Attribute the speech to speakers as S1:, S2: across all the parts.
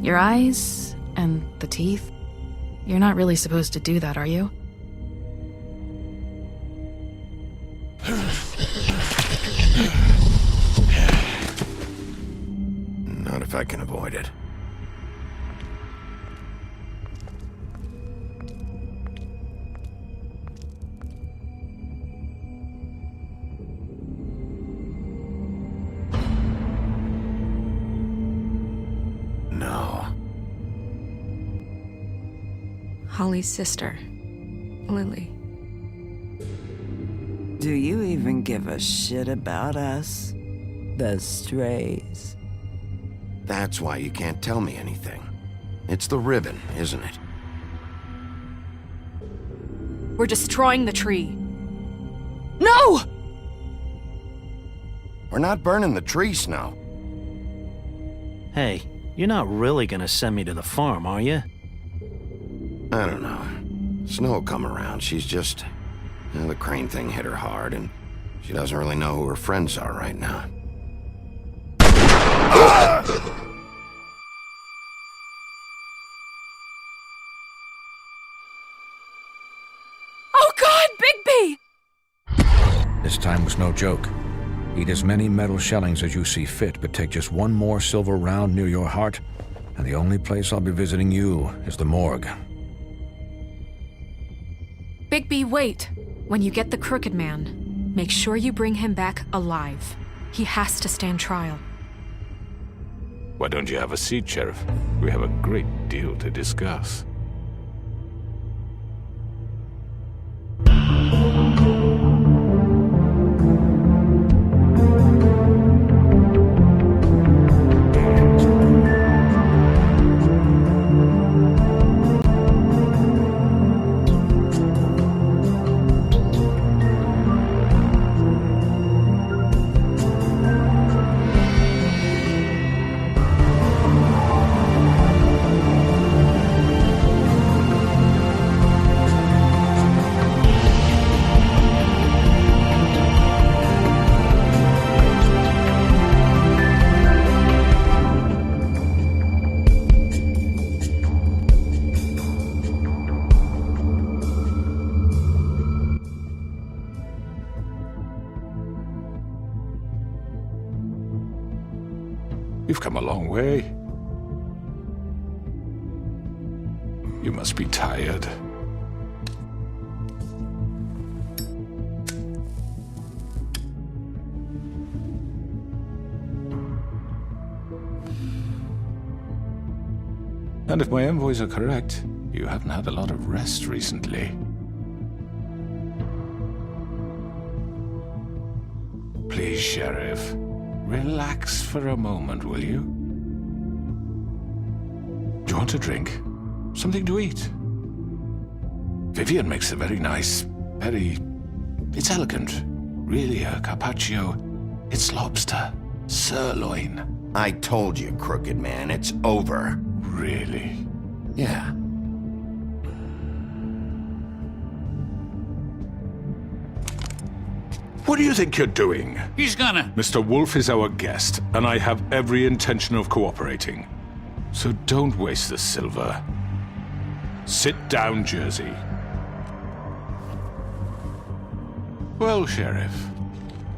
S1: Your eyes and the teeth. You're not really supposed to do that, are you?
S2: Not if I can avoid it. No.
S3: Holly's sister, Lily.
S4: Do you even give a shit about us? The strays.
S2: That's why you can't tell me anything. It's the ribbon, isn't it?
S3: We're destroying the tree. No!
S2: We're not burning the tree, Snow.
S5: Hey, you're not really gonna send me to the farm, are you?
S2: I don't know. Snow will come around. She's just... the crane thing hit her hard, and she doesn't really know who her friends are right now.
S3: Oh God, Bigby!
S6: This time was no joke. Eat as many metal shellings as you see fit, but take just one more silver round near your heart, and the only place I'll be visiting you is the morgue.
S3: Bigby, wait. When you get the Crooked Man, make sure you bring him back alive. He has to stand trial.
S7: Why don't you have a seat, Sheriff? We have a great deal to discuss. You've come a long way. You must be tired. And if my envoys are correct, you haven't had a lot of rest recently. Please, Sheriff. Relax for a moment, will you? Do you want a drink? Something to eat? Vivian makes a very nice, it's elegant. Really a carpaccio. It's lobster. Sirloin.
S2: I told you, Crooked Man, it's over.
S7: Really?
S2: Yeah.
S7: What do you think you're doing?
S8: He's gonna...
S7: Mr. Wolf is our guest, and I have every intention of cooperating. So don't waste the silver. Sit down, Jersey. Well, Sheriff,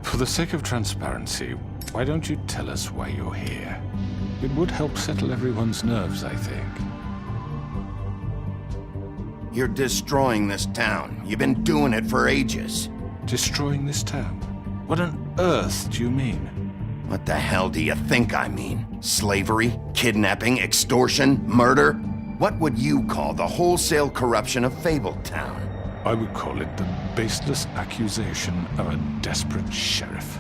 S7: for the sake of transparency, why don't you tell us why you're here? It would help settle everyone's nerves, I think.
S2: You're destroying this town. You've been doing it for ages.
S7: Destroying this town? What on earth do you mean?
S2: What the hell do you think I mean? Slavery? Kidnapping? Extortion? Murder? What would you call the wholesale corruption of Fabletown?
S7: I would call it the baseless accusation of a desperate sheriff.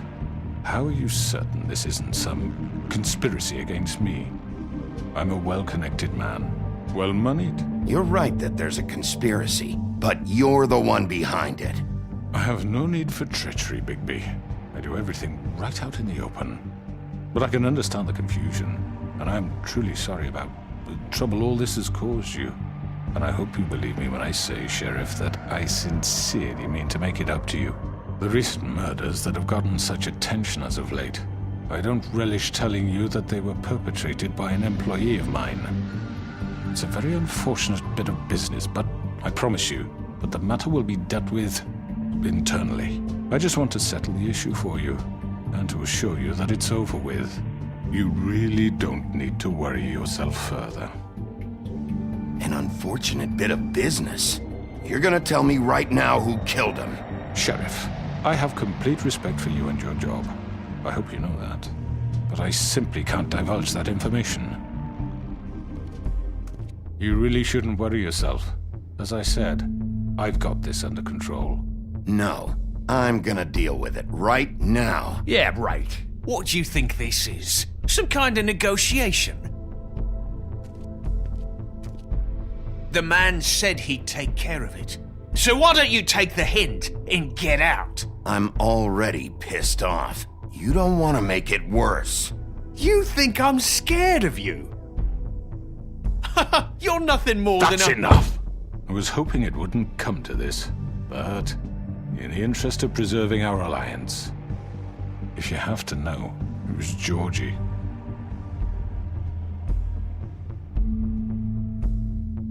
S7: How are you certain this isn't some conspiracy against me? I'm a well-connected man, well-moneyed.
S2: You're right that there's a conspiracy, but you're the one behind it.
S7: I have no need for treachery, Bigby. I do everything right out in the open. But I can understand the confusion, and I'm truly sorry about the trouble all this has caused you. And I hope you believe me when I say, Sheriff, that I sincerely mean to make it up to you. The recent murders that have gotten such attention as of late, I don't relish telling you that they were perpetrated by an employee of mine. It's a very unfortunate bit of business, but I promise you that the matter will be dealt with internally. I just want to settle the issue for you, and to assure you that it's over with. You really don't need to worry yourself further.
S2: An unfortunate bit of business? You're gonna tell me right now who killed him?
S7: Sheriff, I have complete respect for you and your job. I hope you know that. But I simply can't divulge that information. You really shouldn't worry yourself. As I said, I've got this under control.
S2: No, I'm gonna deal with it right now.
S8: Yeah, right. What do you think this is? Some kind of negotiation? The man said he'd take care of it. So why don't you take the hint and get out?
S2: I'm already pissed off. You don't want to make it worse.
S8: You think I'm scared of you? You're nothing more
S7: That's
S8: than a...
S7: enough! I was hoping it wouldn't come to this, but in the interest of preserving our alliance, if you have to know, it was Georgie.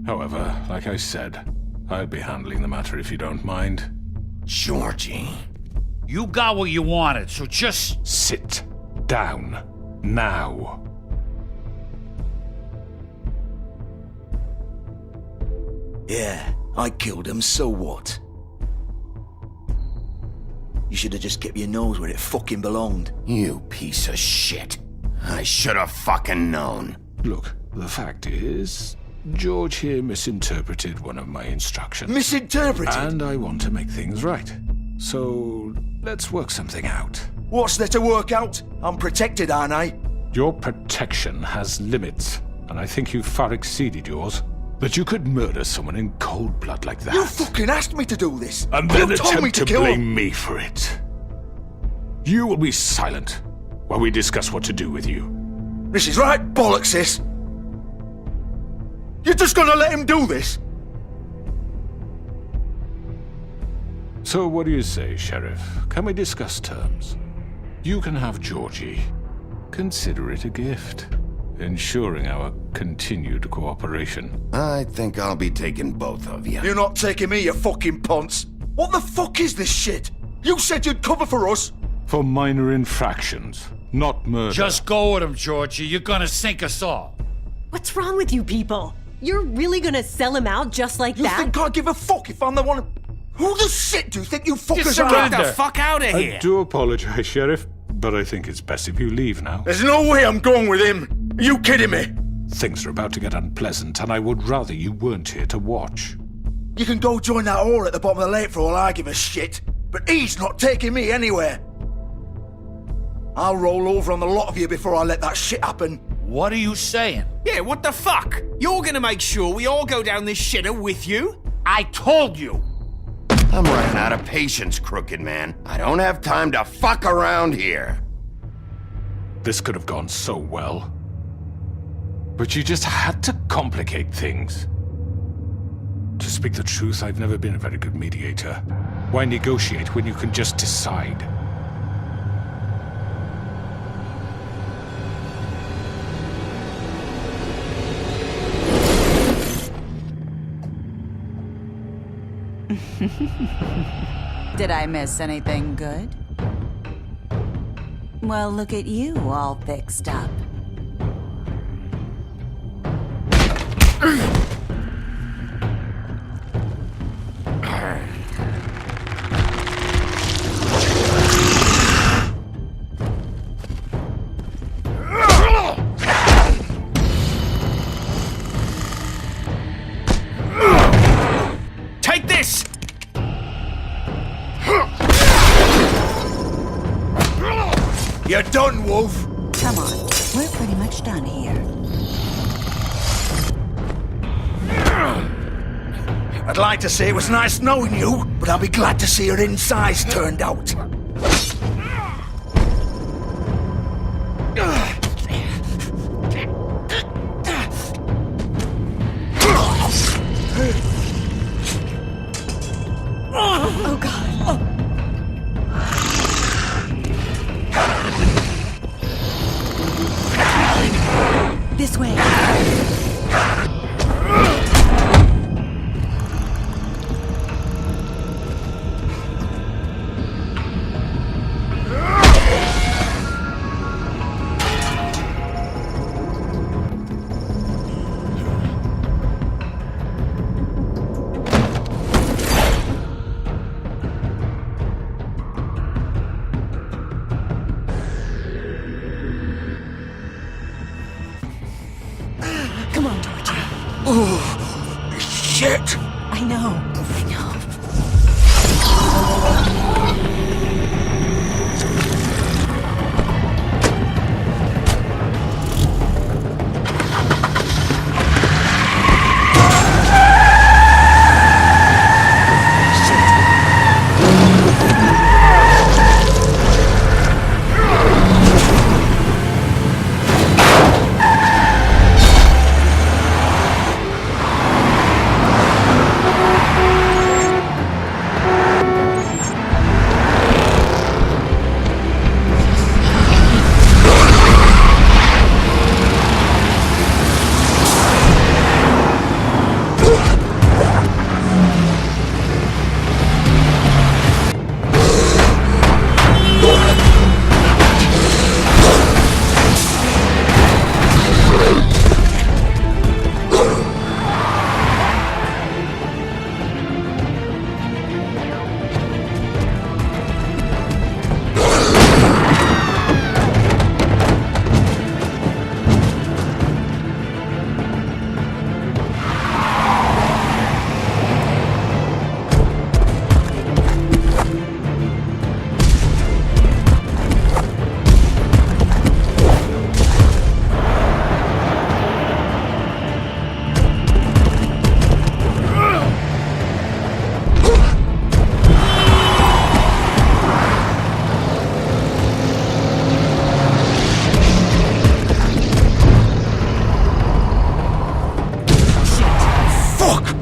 S7: However, like I said, I'll be handling the matter if you don't mind.
S2: Georgie.
S9: You got what you wanted, so just...
S7: Sit down. Now.
S10: Yeah, I killed him, so what? You should have just kept your nose where it fucking belonged.
S2: You piece of shit. I should have fucking known.
S7: Look, the fact is, George here misinterpreted one of my instructions.
S10: Misinterpreted?
S7: And I want to make things right. So, let's work something out.
S10: What's there to work out? I'm protected, aren't I?
S7: Your protection has limits, and I think you've far exceeded yours. That you could murder someone in cold blood like that.
S10: You fucking asked me to do this!
S7: And then
S10: you told me
S7: attempt to
S10: kill
S7: blame
S10: him.
S7: me for it. You will be silent while we discuss what to do with you.
S10: This is right bollocks, sis. You're just gonna let him do this?
S7: So what do you say, Sheriff? Can we discuss terms? You can have Georgie. Consider it a gift, ensuring our continued cooperation.
S2: I think I'll be taking both of you.
S10: You're not taking me, you fucking ponce. What the fuck is this shit? You said you'd cover for us.
S7: For minor infractions, not murder.
S9: Just go with him, Georgie. You're gonna sink us all.
S11: What's wrong with you people? You're really gonna sell him out just like
S10: You
S11: that?
S10: think I give a fuck if I'm the one? Who the shit do you think you fuckers
S9: surrender.
S10: are?
S8: Get the fuck out of
S7: I
S8: here!
S7: do apologize, Sheriff, but I think it's best if you leave now.
S10: There's no way I'm going with him. Are you kidding me?
S7: Things are about to get unpleasant, and I would rather you weren't here to watch.
S10: You can go join that whore at the bottom of the lake for all I give a shit, but he's not taking me anywhere. I'll roll over on the lot of you before I let that shit happen.
S9: What are you saying?
S8: Yeah, what the fuck? You're gonna make sure we all go down this shitter with you?
S9: I told you.
S2: I'm running out of patience, crooked man. I don't have time to fuck around here.
S7: This could have gone so well. But you just had to complicate things. To speak the truth, I've never been a very good mediator. Why negotiate when you can just decide?
S12: Did I miss anything good? Well, look at you, all fixed up.
S8: Take this!
S10: You're done, Wolf.
S12: Come on, we're pretty much done here.
S10: I'd like to say it was nice knowing you, but I'll be glad to see your insides turned out.
S11: Oh, God. Come on, Georgie.
S10: Oh, shit!
S11: I know.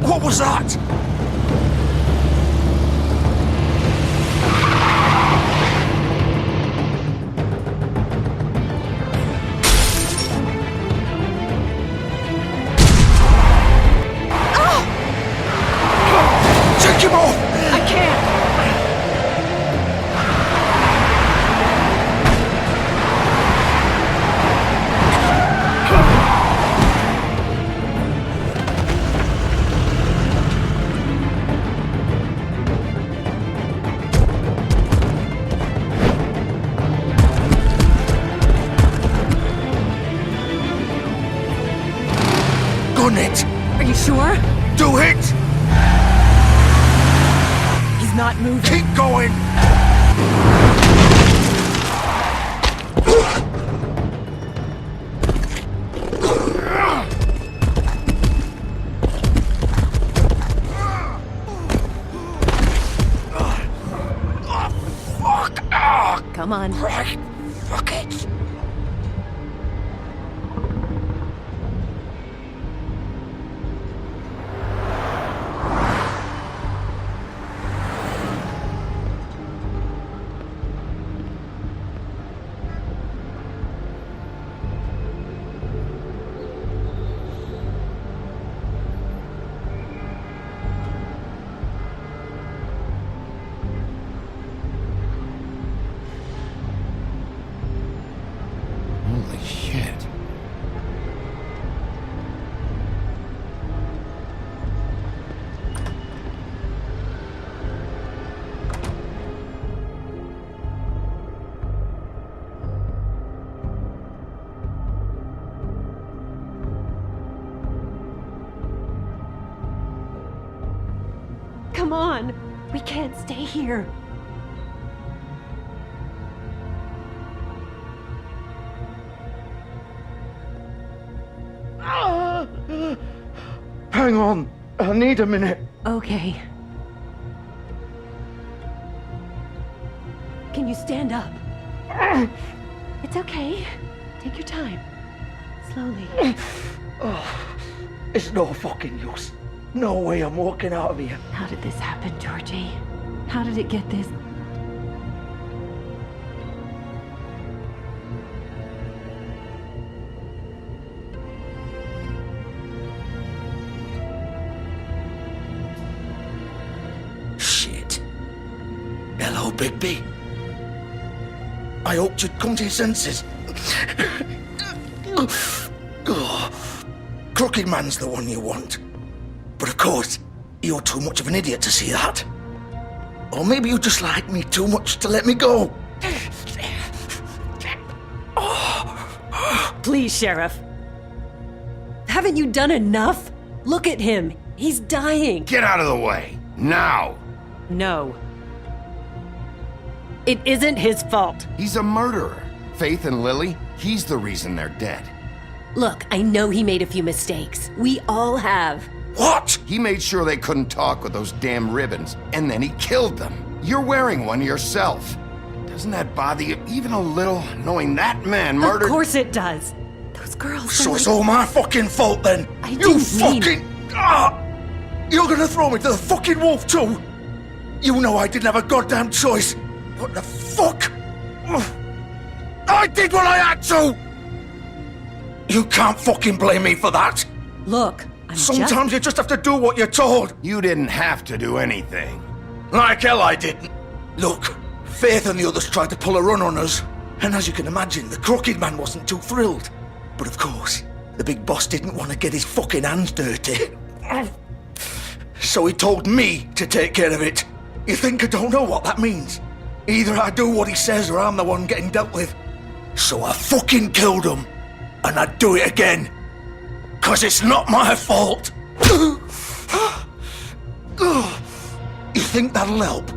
S10: What was that? Take him off!
S11: I can't!
S10: Gun it!
S11: Are you sure?
S10: Do it!
S11: He's not moving.
S10: Keep going!
S11: Come on.
S10: Right, fuck it!
S2: Holy shit.
S11: Come on. We can't stay here.
S10: Hang on, I need a minute.
S11: Okay. Can you stand up? It's okay. Take your time. Slowly.
S10: It's no fucking use. No way I'm walking out of here.
S11: How did this happen, Georgie? How did it get this?
S10: Hello, Bigby. I hoped you'd come to your senses. Crooked Man's the one you want. But of course, you're too much of an idiot to see that. Or maybe you just like me too much to let me go.
S11: Please, Sheriff. Haven't you done enough? Look at him. He's dying.
S2: Get out of the way, now!
S11: No. It isn't his fault.
S2: He's a murderer. Faith and Lily, he's the reason they're dead.
S11: Look, I know he made a few mistakes. We all have.
S10: What?
S2: He made sure they couldn't talk with those damn ribbons, and then he killed them. You're wearing one yourself. Doesn't that bother you even a little, knowing that man murdered—
S11: Of course it does. Those girls
S10: So
S11: are
S10: it's
S11: like—
S10: all my fucking fault then?
S11: I
S10: You
S11: didn't mean—
S10: fucking... You're gonna throw me to the fucking wolf too? You know I didn't have a goddamn choice. What the fuck? I did what I had to! You can't fucking blame me for that.
S11: Look,
S10: Sometimes you just have to do what you're told.
S2: You didn't have to do anything.
S10: Like hell I didn't. Look, Faith and the others tried to pull a run on us. And as you can imagine, the Crooked Man wasn't too thrilled. But of course, the big boss didn't want to get his fucking hands dirty. So he told me to take care of it. You think I don't know what that means? Either I do what he says or I'm the one getting dealt with. So I fucking killed him. And I'd do it again. 'Cause it's not my fault. You think that'll help?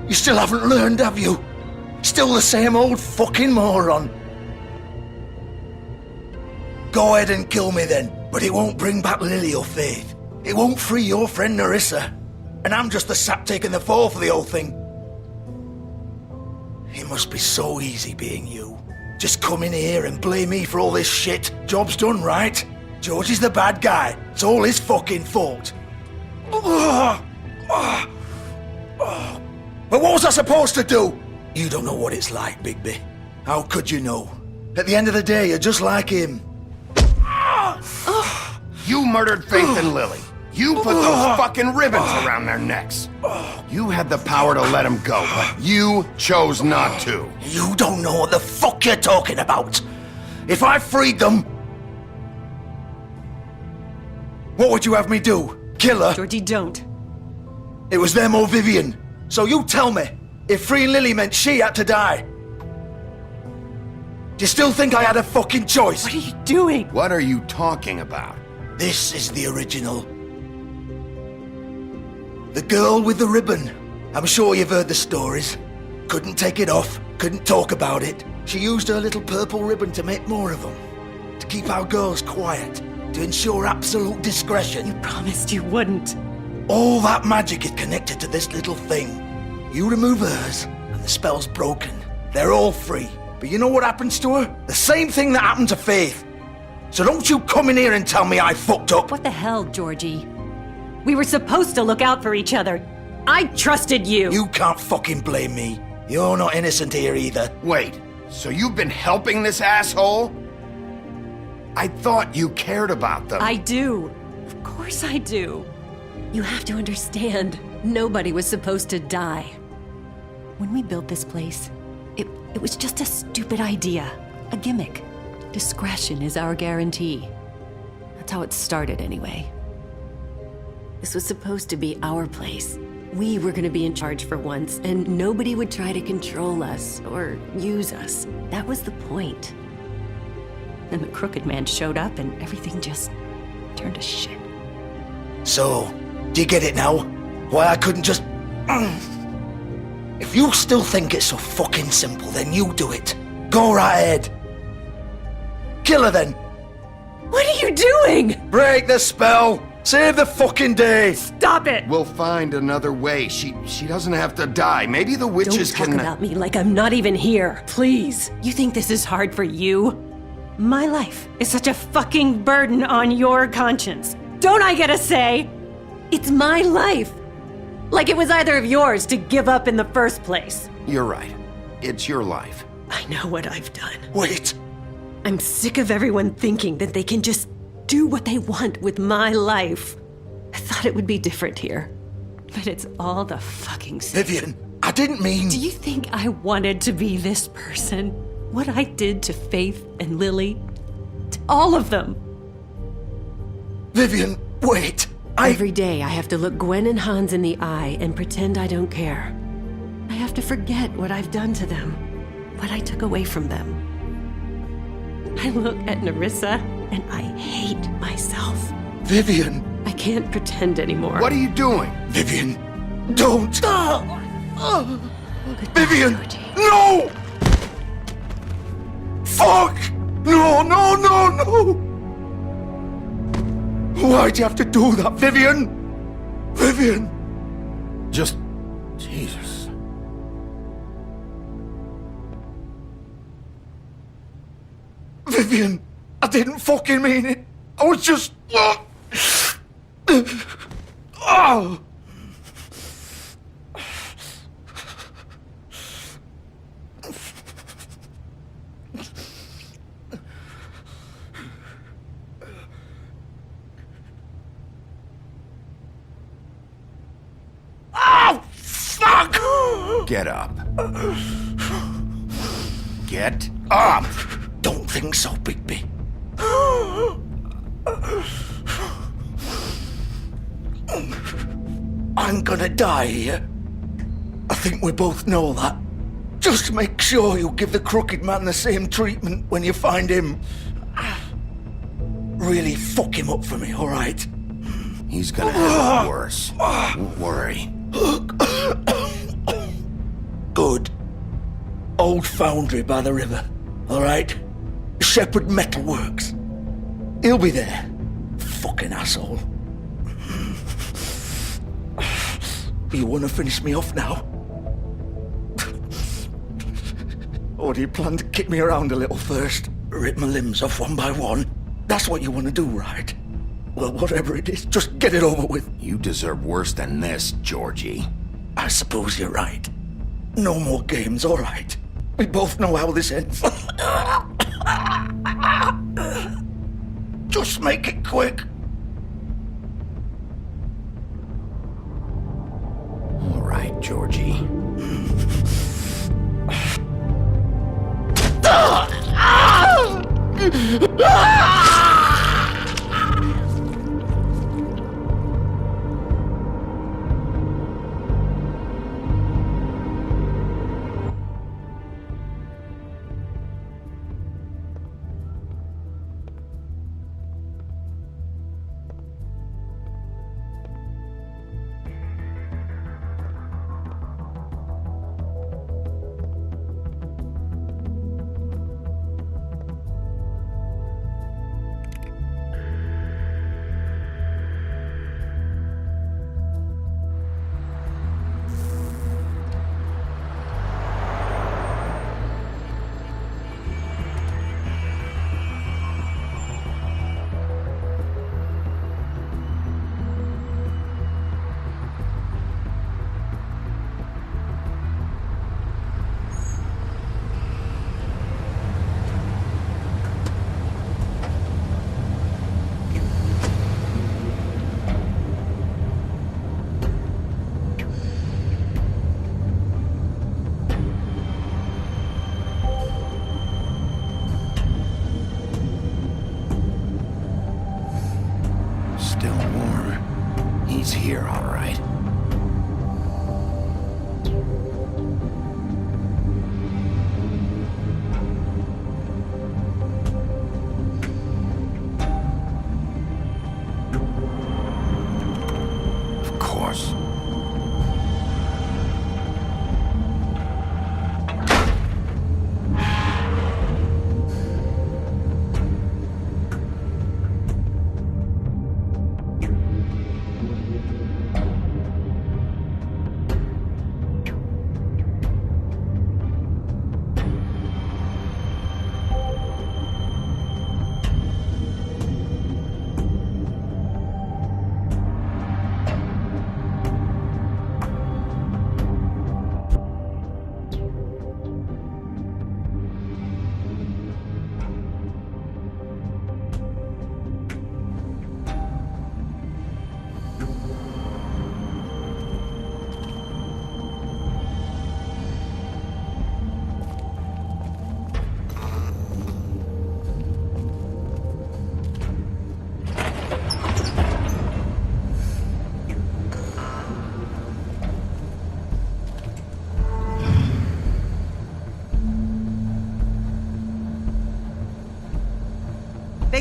S10: You still haven't learned, have you? Still the same old fucking moron. Go ahead and kill me then, but it won't bring back Lily or Faith. It won't free your friend Nerissa. And I'm just the sap taking the fall for the whole thing. It must be so easy being you. Just come in here and blame me for all this shit. Job's done, right? George is the bad guy. It's all his fucking fault. But what was I supposed to do? You don't know what it's like, Bigby. How could you know? At the end of the day, you're just like him.
S2: You murdered Faith and Lily. You put those fucking ribbons around their necks. You had the power to let them go, but you chose not to.
S10: You don't know what the fuck you're talking about. If I freed them... What would you have me do? Kill her?
S11: Georgie, don't.
S10: It was them or Vivian. So you tell me, if freeing Lily meant she had to die, do you still think I had a fucking choice?
S11: What are you doing?
S2: What are you talking about?
S10: This is the original. The girl with the ribbon. I'm sure you've heard the stories. Couldn't take it off, couldn't talk about it. She used her little purple ribbon to make more of them. To keep our girls quiet. To ensure absolute discretion.
S11: You promised you wouldn't.
S10: All that magic is connected to this little thing. You remove hers, and the spell's broken. They're all free. But you know what happens to her? The same thing that happened to Faith. So don't you come in here and tell me I fucked up.
S11: What the hell, Georgie? We were supposed to look out for each other. I trusted you.
S10: You can't fucking blame me. You're not innocent here either.
S2: Wait, so you've been helping this asshole? I thought you cared about them.
S11: I do. Of course I do. You have to understand, nobody was supposed to die. When we built this place, it was just a stupid idea. A gimmick. Discretion is our guarantee. That's how it started anyway. This was supposed to be our place. We were gonna be in charge for once, and nobody would try to control us or use us. That was the point. Then the Crooked Man showed up and everything just turned to shit.
S10: So, do you get it now? Why I couldn't just... If you still think it's so fucking simple, then you do it. Go right ahead. Kill her then.
S11: What are you doing?
S10: Break the spell. Save the fucking day.
S11: Stop it.
S2: We'll find another way. She doesn't have to die. Maybe the witches
S11: Don't
S2: can...
S11: talk about me like I'm not even here. Please. You think this is hard for you? My life is such a fucking burden on your conscience. Don't I get a say? It's my life. Like it was either of yours to give up in the first place.
S2: You're right. It's your life.
S11: I know what I've done.
S10: Wait.
S11: I'm sick of everyone thinking that they can just do what they want with my life. I thought it would be different here. But it's all the fucking same.
S10: Vivian, I didn't mean...
S11: Do you think I wanted to be this person? What I did to Faith and Lily? To all of them?
S10: Vivian, wait.
S11: Every day I have to look Gwen and Hans in the eye and pretend I don't care. I have to forget what I've done to them, what I took away from them. I look at Nerissa and I hate myself.
S10: Vivian!
S11: I can't pretend anymore.
S2: What are you doing?
S10: Vivian, don't! Vivian!
S11: Georgie.
S10: No! Fuck! No, no, no, no! Why'd you have to do that, Vivian? Vivian!
S2: Just... Jesus.
S10: Vivian, I didn't fucking mean it. I was just... Oh! Oh, fuck!
S2: Get up. Get up!
S10: Don't think so, Bigby. I'm gonna die here. I think we both know that. Just make sure you give the crooked man the same treatment when you find him. Really fuck him up for me, alright?
S2: He's gonna have it worse. Don't worry.
S10: Good. Old foundry by the river, alright? Shepherd Metalworks. He'll be there. Fucking asshole. You wanna finish me off now? Or do you plan to kick me around a little first? Rip my limbs off one by one? That's what you wanna do, right? Well, whatever it is, just get it over with.
S2: You deserve worse than this, Georgie.
S10: I suppose you're right. No more games, alright. We both know how this ends. Just make it quick.
S2: All right, Georgie. Still warm. He's here, all right. Of course.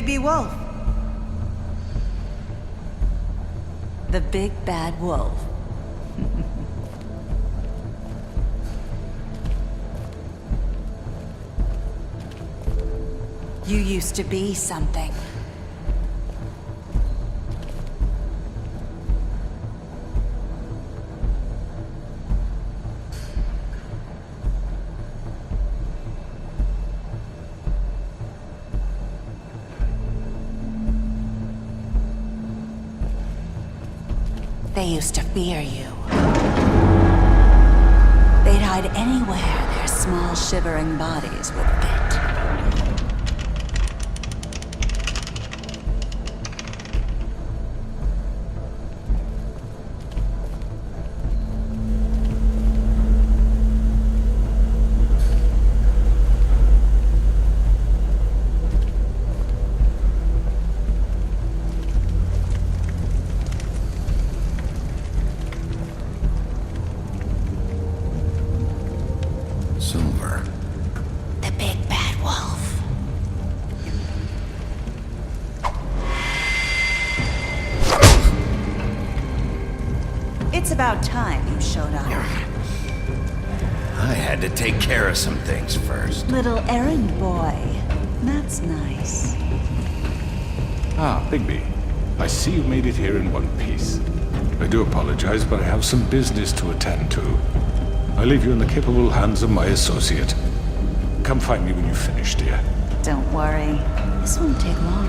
S12: Bigby Wolf. The big bad wolf. You used to be something. They used to fear you. They'd hide anywhere their small, shivering bodies would fit.
S2: Silver.
S12: The big bad wolf. It's about time you showed up.
S2: I had to take care of some things first.
S12: Little errand boy. That's nice.
S7: Ah, Bigby. I see you made it here in one piece. I do apologize, but I have some business to attend to. I leave you in the capable hands of my associate. Come find me when you finish, dear.
S12: Don't worry. This won't take long.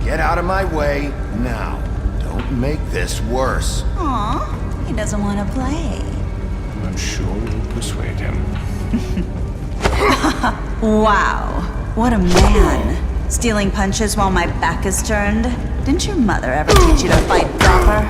S2: Get out of my way now. Don't make this worse.
S12: Aw, he doesn't want to play.
S7: I'm sure you'll persuade him.
S12: Wow, what a man. Stealing punches while my back is turned. Didn't your mother ever teach you to fight proper?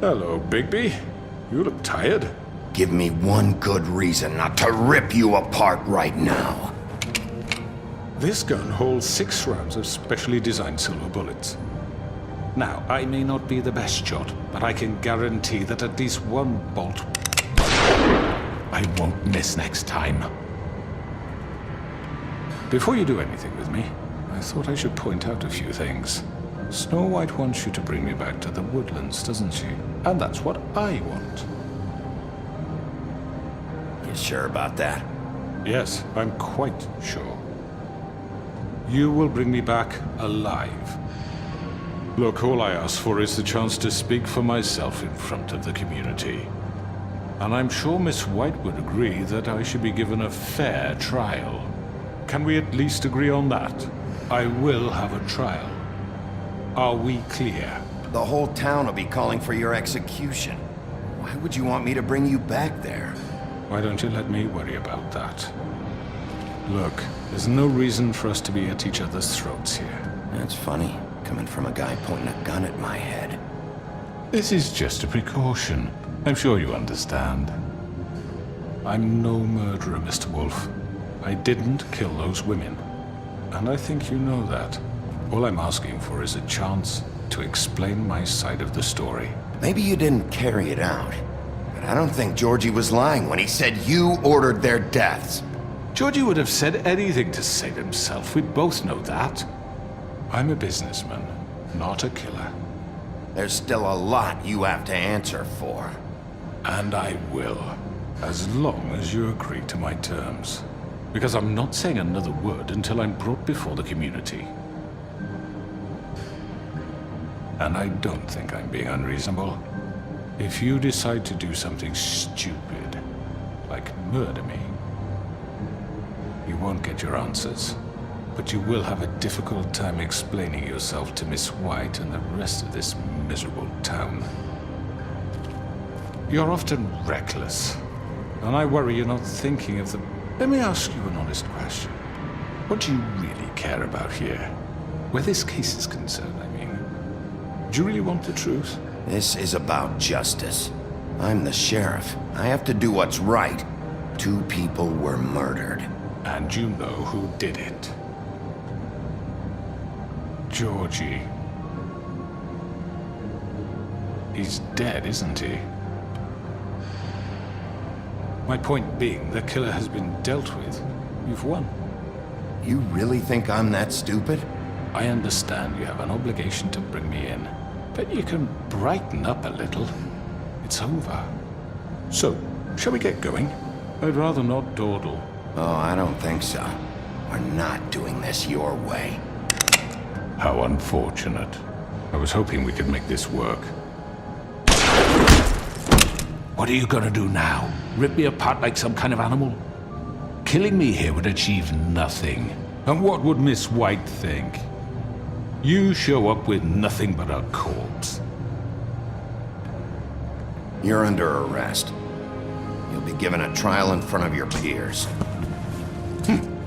S7: Hello, Bigby. You look tired.
S2: Give me one good reason not to rip you apart right now.
S7: This gun holds 6 rounds of specially designed silver bullets. Now, I may not be the best shot, but I can guarantee that at least one bolt I won't miss next time. Before you do anything with me, I thought I should point out a few things. Snow White wants you to bring me back to the woodlands, doesn't she? And that's what I want.
S2: You sure about that?
S7: Yes, I'm quite sure. You will bring me back alive. Look, all I ask for is the chance to speak for myself in front of the community. And I'm sure Miss White would agree that I should be given a fair trial. Can we at least agree on that? I will have a trial. Are we clear?
S2: The whole town will be calling for your execution. Why would you want me to bring you back there?
S7: Why don't you let me worry about that? Look, there's no reason for us to be at each other's throats here.
S2: That's funny, coming from a guy pointing a gun at my head.
S7: This is just a precaution. I'm sure you understand. I'm no murderer, Mr. Wolf. I didn't kill those women. And I think you know that. All I'm asking for is a chance to explain my side of the story.
S2: Maybe you didn't carry it out, but I don't think Georgie was lying when he said you ordered their deaths.
S7: Georgie would have said anything to save himself. We both know that. I'm a businessman, not a killer.
S2: There's still a lot you have to answer for.
S7: And I will, as long as you agree to my terms. Because I'm not saying another word until I'm brought before the community. And I don't think I'm being unreasonable. If you decide to do something stupid, like murder me, you won't get your answers. But you will have a difficult time explaining yourself to Miss White and the rest of this miserable town. You're often reckless, and I worry you're not thinking of the... Let me ask you an honest question. What do you really care about here? Where this case is concerned, I mean. Do you really want the truth?
S2: This is about justice. I'm the sheriff. I have to do what's right. 2 people were murdered.
S7: And you know who did it. Georgie. He's dead, isn't he? My point being, the killer has been dealt with. You've won.
S2: You really think I'm that stupid?
S7: I understand you have an obligation to bring me in, but you can brighten up a little. It's over. So, shall we get going? I'd rather not dawdle.
S2: Oh, I don't think so. We're not doing this your way.
S7: How unfortunate. I was hoping we could make this work. What are you gonna do now? Rip me apart like some kind of animal? Killing me here would achieve nothing. And what would Miss White think? You show up with nothing but a corpse.
S2: You're under arrest. You'll be given a trial in front of your peers.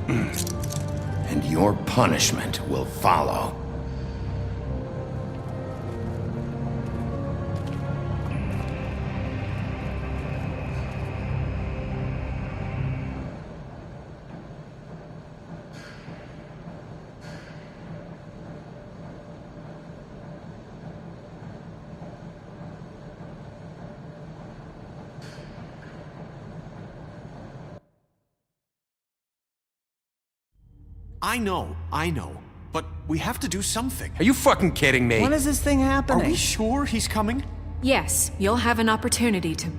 S2: And your punishment will follow.
S13: I know. But we have to do something. Are you fucking kidding me?
S4: When is this thing happening?
S13: Are we sure he's coming?
S3: Yes, you'll have an opportunity to...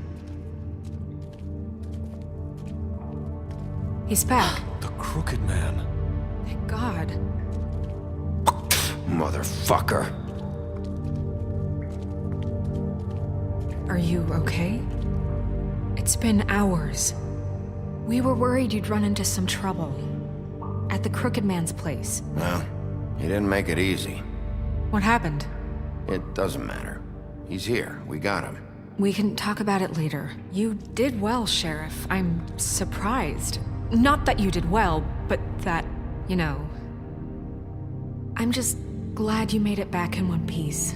S3: He's back.
S13: The Crooked Man.
S3: Thank God.
S2: Motherfucker.
S3: Are you okay? It's been hours. We were worried you'd run into some trouble. At the Crooked Man's place.
S2: Well, he didn't make it easy.
S3: What happened?
S2: It doesn't matter. He's here. We got him.
S3: We can talk about it later. You did well, Sheriff. I'm surprised. Not that you did well, but that, you know... I'm just glad you made it back in one piece.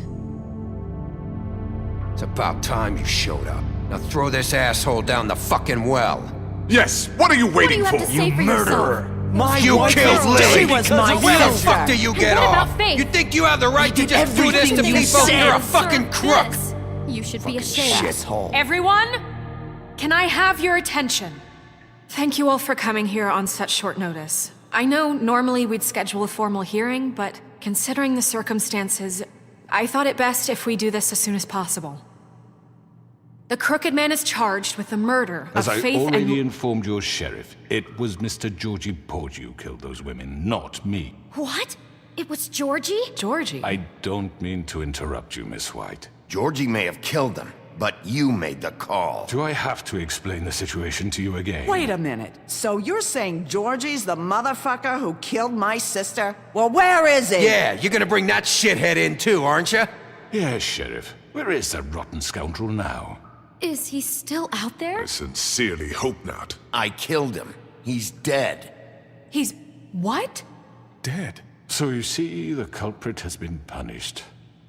S14: It's about time you showed up. Now throw this asshole down the fucking well.
S7: Yes, what are you waiting
S11: What do you have to say for
S14: murderer!
S11: yourself?
S14: You killed Lily!
S4: She was my
S14: Where the
S4: sister.
S14: fuck do you get
S11: What
S14: off?
S11: about Faith?
S14: You think you have the right to just do this to
S11: Everything you
S14: people?
S11: said.
S14: You're a fucking crook!
S11: This. You should be ashamed.
S14: Shithole.
S3: Everyone, can I have your attention? Thank you all for coming here on such short notice. I know normally we'd schedule a formal hearing, but considering the circumstances, I thought it best if we do this as soon as possible. The Crooked Man is charged with the murder
S7: As
S3: of
S7: I
S3: Faith
S7: already
S3: and...
S7: informed your sheriff, it was Mr. Georgie Porgy who killed those women, not me.
S11: What? It was Georgie?
S3: Georgie?
S7: I don't mean to interrupt you, Miss White.
S2: Georgie may have killed them, but you made the call.
S7: Do I have to explain the situation to you again?
S4: Wait a minute. So you're saying Georgie's the motherfucker who killed my sister? Well, where is he?
S14: Yeah, you're gonna bring that shithead in too, aren't you?
S7: Yes, Sheriff. Where is that rotten scoundrel now?
S11: Is he still out there?
S7: I sincerely hope not.
S2: I killed him. He's dead.
S3: He's... what?
S7: Dead. So you see, the culprit has been punished.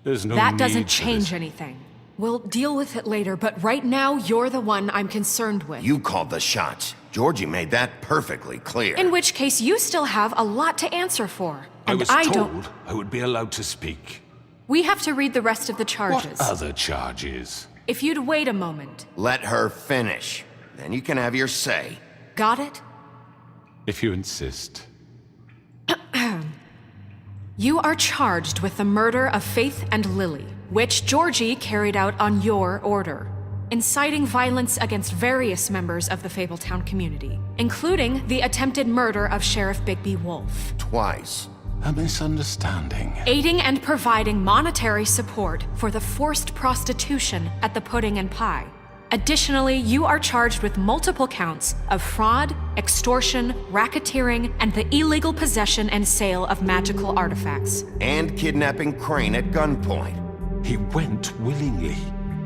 S7: There's no
S3: That
S7: need
S3: doesn't
S7: for
S3: change
S7: this.
S3: anything. We'll deal with it later, but right now, you're the one I'm concerned with.
S2: You called the shots. Georgie made that perfectly clear.
S3: In which case, you still have a lot to answer for.
S7: I
S3: And
S7: was
S3: don't...
S7: told I would be allowed to speak.
S3: We have to read the rest of the charges.
S7: What other charges?
S3: If you'd wait a moment.
S2: Let her finish. Then you can have your say.
S3: Got it?
S7: If you insist.
S3: You are charged with the murder of Faith and Lily, which Georgie carried out on your order, inciting violence against various members of the Fabletown community, including the attempted murder of Sheriff Bigby Wolf.
S2: Twice.
S7: A misunderstanding.
S3: Aiding and providing monetary support for the forced prostitution at the Pudding and Pie. Additionally, you are charged with multiple counts of fraud, extortion, racketeering, and the illegal possession and sale of magical artifacts.
S2: And kidnapping Crane at gunpoint.
S7: He went willingly.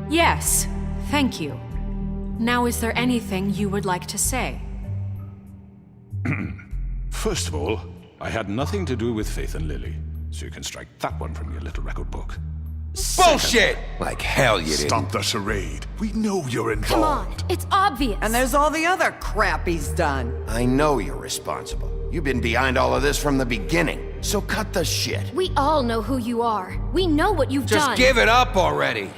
S3: Yes, thank you. Now, is there anything you would like to say?
S7: First of all, I had nothing to do with Faith and Lily, so you can strike that one from your little record book.
S14: Bullshit! Like hell you didn't.
S15: Stop the charade. We know you're involved.
S11: Come on, it's obvious.
S4: And there's all the other crap he's done.
S2: I know you're responsible. You've been behind all of this from the beginning, so cut the shit.
S11: We all know who you are. We know what you've done.
S14: Just give it up already.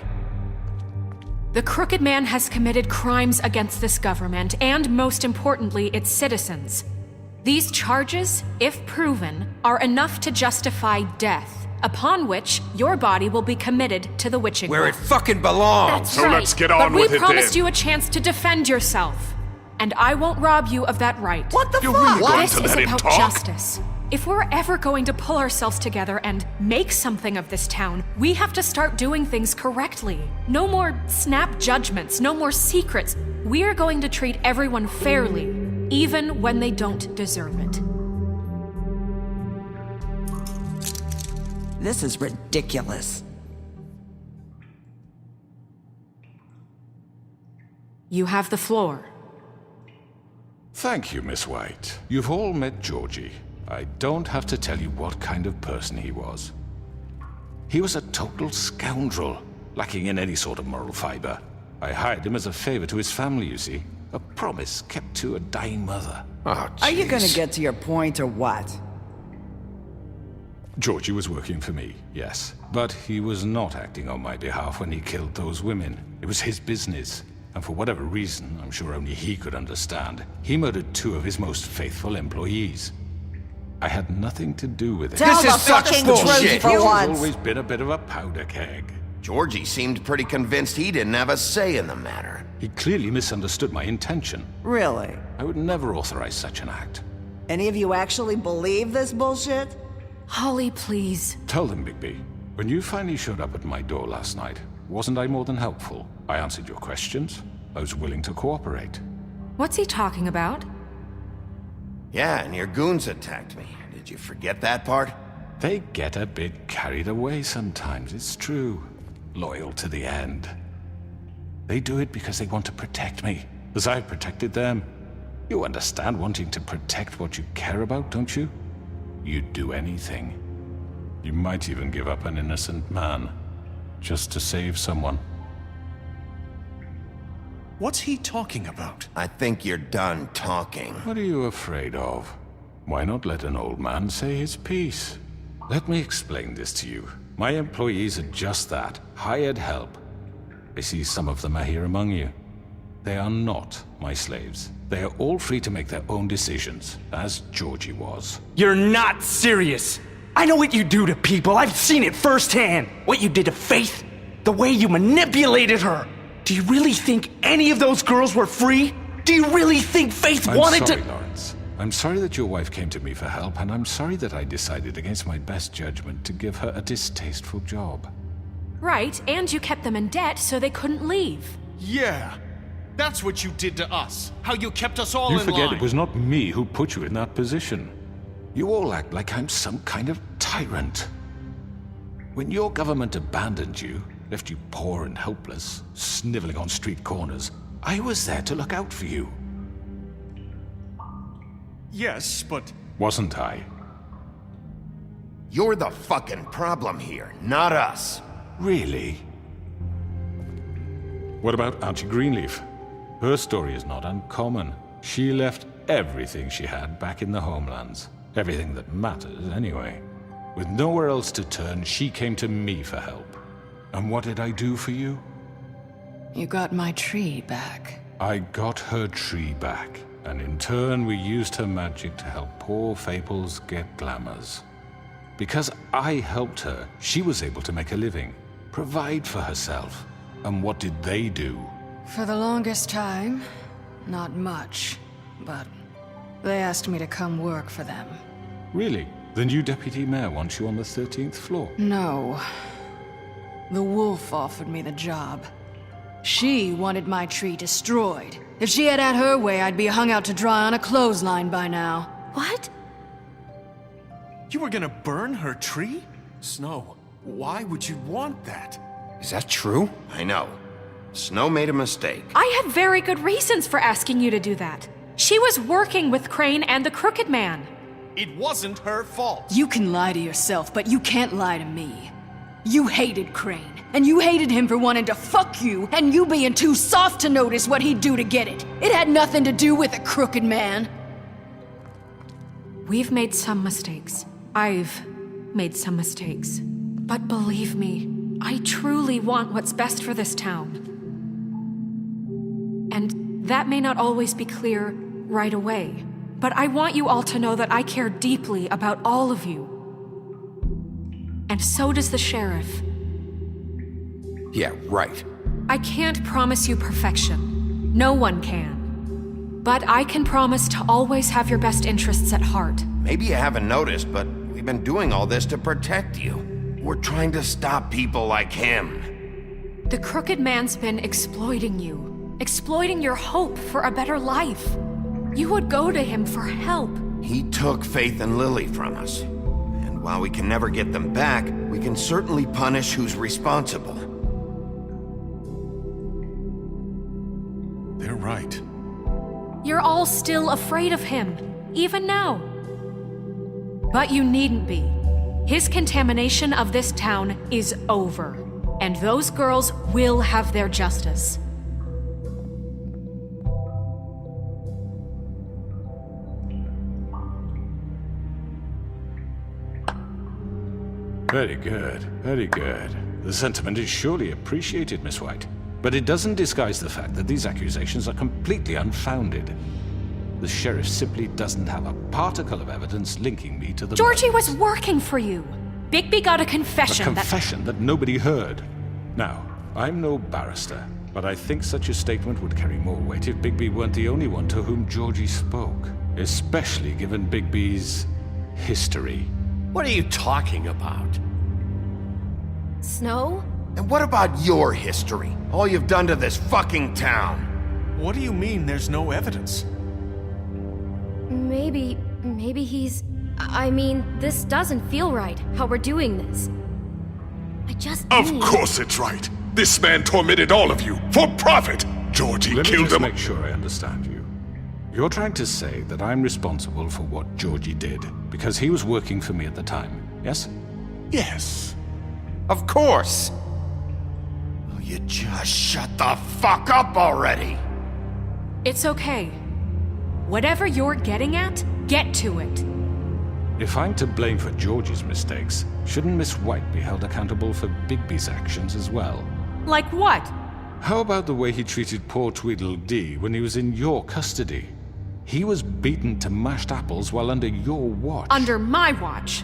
S3: The Crooked Man has committed crimes against this government and, most importantly, its citizens. These charges, if proven, are enough to justify death, upon which your body will be committed to the witching
S14: Where
S3: well.
S14: it fucking belongs.
S11: That's
S15: So
S11: right.
S15: let's get on
S3: But
S15: with
S3: we
S15: it
S3: promised
S15: then.
S3: you a chance to defend yourself, and I won't rob you of that right.
S4: What the
S15: You're
S4: fuck?
S15: really going
S3: This
S15: to
S3: is
S15: let him
S3: about
S15: talk?
S3: justice. If we're ever going to pull ourselves together and make something of this town, we have to start doing things correctly. No more snap judgments, no more secrets. We are going to treat everyone fairly, even when they don't deserve it.
S4: This is ridiculous.
S3: You have the floor.
S7: Thank you, Miss White. You've all met Georgie. I don't have to tell you what kind of person he was. He was a total scoundrel, lacking in any sort of moral fiber. I hired him as a favor to his family, you see. A promise kept to a dying mother.
S2: Oh,
S4: Are you gonna
S2: jeez.
S4: get to your point or what?
S7: Georgie was working for me, yes. But he was not acting on my behalf when he killed those women. It was his business. And for whatever reason, I'm sure only he could understand, he murdered 2 of his most faithful employees. I had nothing to do with it.
S4: Tell
S14: This
S4: the
S14: is such
S4: fucking
S14: bullshit.
S4: truth for
S7: He's
S4: once.
S7: always been a bit of a powder keg.
S2: Georgie seemed pretty convinced he didn't have a say in the matter.
S7: He clearly misunderstood my intention.
S4: Really?
S7: I would never authorize such an act.
S4: Any of you actually believe this bullshit?
S3: Holly, please.
S7: Tell them, Bigby. When you finally showed up at my door last night, wasn't I more than helpful? I answered your questions. I was willing to cooperate.
S3: What's he talking about?
S2: Yeah, and your goons attacked me. Did you forget that part?
S7: They get a bit carried away sometimes, it's true. Loyal to the end. They do it because they want to protect me, as I've protected them. You understand wanting to protect what you care about, don't you? You'd do anything. You might even give up an innocent man, just to save someone.
S13: What's he talking about?
S2: I think you're done talking.
S7: What are you afraid of? Why not let an old man say his piece? Let me explain this to you. My employees are just that, hired help. I see some of them are here among you. They are not my slaves. They are all free to make their own decisions, as Georgie was.
S16: You're not serious! I know what you do to people, I've seen it firsthand! What you did to Faith, the way you manipulated her! Do you really think any of those girls were free? Do you really think Faith wanted to—
S7: I'm sorry, Lawrence. I'm sorry that your wife came to me for help, and I'm sorry that I decided against my best judgment to give her a distasteful job.
S3: Right, and you kept them in debt so they couldn't leave.
S13: Yeah, that's what you did to us. How you kept us all
S7: You
S13: in
S7: forget
S13: line.
S7: it was not me who put you in that position. You all act like I'm some kind of tyrant. When your government abandoned you, left you poor and helpless, sniveling on street corners, I was there to look out for you.
S13: Yes, but...
S7: Wasn't I?
S2: You're the fucking problem here, not us.
S7: Really? What about Auntie Greenleaf? Her story is not uncommon. She left everything she had back in the homelands. Everything that matters, anyway. With nowhere else to turn, she came to me for help. And what did I do for you?
S1: You got my tree back.
S7: I got her tree back, and in turn we used her magic to help poor Fables get glamours. Because I helped her, she was able to make a living, provide for herself. And what did they do?
S1: For the longest time, not much. But they asked me to come work for them.
S7: Really? The new deputy mayor wants you on the 13th floor?
S1: No. The wolf offered me the job. She wanted my tree destroyed. If she had her way, I'd be hung out to dry on a clothesline by now.
S11: What?
S13: You were gonna burn her tree? Snow, why would you want that?
S2: Is that true? I know. Snow made a mistake.
S3: I had very good reasons for asking you to do that. She was working with Crane and the Crooked Man.
S13: It wasn't her fault.
S1: You can lie to yourself, but you can't lie to me. You hated Crane, and you hated him for wanting to fuck you, and you being too soft to notice what he'd do to get it. It had nothing to do with a Crooked Man.
S3: We've made some mistakes. I've made some mistakes. But believe me, I truly want what's best for this town. And that may not always be clear right away, but I want you all to know that I care deeply about all of you. And so does the sheriff.
S14: Yeah, right.
S3: I can't promise you perfection. No one can. But I can promise to always have your best interests at heart.
S2: Maybe you haven't noticed, but we've been doing all this to protect you. We're trying to stop people like him.
S3: The Crooked Man's been exploiting you. Exploiting your hope for a better life. You would go to him for help.
S2: He took Faith and Lily from us. And while we can never get them back, we can certainly punish who's responsible.
S13: They're right.
S3: You're all still afraid of him, even now. But you needn't be. His contamination of this town is over, and those girls will have their justice.
S7: Very good, very good. The sentiment is surely appreciated, Miss White. But it doesn't disguise the fact that these accusations are completely unfounded. The sheriff simply doesn't have a particle of evidence linking me to the
S3: Georgie
S7: murders.
S3: was working for you. Bigby got a confession
S7: A confession that nobody heard. Now, I'm no barrister, but I think such a statement would carry more weight if Bigby weren't the only one to whom Georgie spoke. Especially given Bigby's history.
S9: What are you talking about?
S3: Snow?
S2: And what about your history? All you've done to this fucking town?
S13: What do you mean there's no evidence?
S17: Maybe he's... I mean, this doesn't feel right, how we're doing this. I just
S15: Of
S17: need...
S15: course it's right. This man tormented all of you for profit. Georgie
S7: Let me
S15: killed
S7: just
S15: them.
S7: make sure I understand you. You're trying to say that I'm responsible for what Georgie did because he was working for me at the time, yes?
S15: Yes.
S14: Of course.
S2: Will you just shut the fuck up already?
S3: It's okay. Whatever you're getting at, get to it.
S7: If I'm to blame for Georgie's mistakes, shouldn't Miss White be held accountable for Bigby's actions as well?
S3: Like what?
S7: How about the way he treated poor Tweedledee when he was in your custody? He was beaten to mashed apples while under your watch.
S3: Under my watch.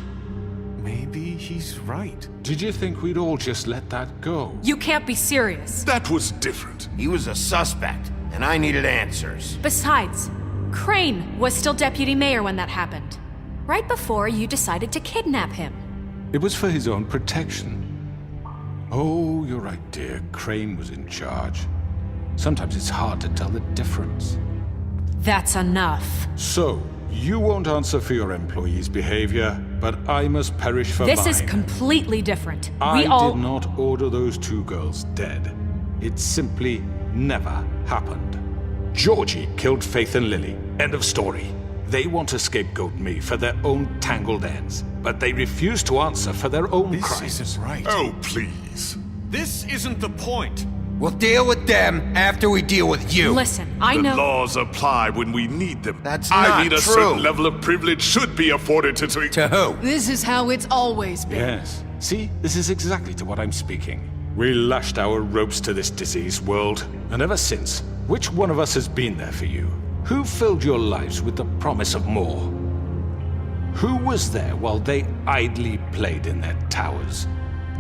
S13: Maybe he's right.
S7: Did you think we'd all just let that go?
S3: You can't be serious.
S15: That was different.
S2: He was a suspect, and I needed answers.
S3: Besides, Crane was still deputy mayor when that happened. Right before you decided to kidnap him.
S7: It was for his own protection. Oh, you're right, dear. Crane was in charge. Sometimes it's hard to tell the difference.
S3: That's enough.
S7: So, you won't answer for your employees' behavior, but I must perish for mine.
S3: This is completely different.
S7: I did not order those two girls dead. It simply never happened. Georgie killed Faith and Lily. End of story. They want to scapegoat me for their own tangled ends, but they refuse to answer for their own crimes.
S13: This isn't right.
S15: Oh, please.
S13: This isn't the point.
S14: We'll deal with them after we deal with you.
S3: Listen, I know...
S15: The laws apply when we need them.
S2: That's
S15: I
S2: not
S15: mean, a
S2: true.
S15: certain level of privilege should be afforded to...
S14: To who?
S1: This is how it's always been.
S7: Yes. See, this is exactly to what I'm speaking. We lashed our ropes to this diseased world, and ever since, which one of us has been there for you? Who filled your lives with the promise of more? Who was there while they idly played in their towers,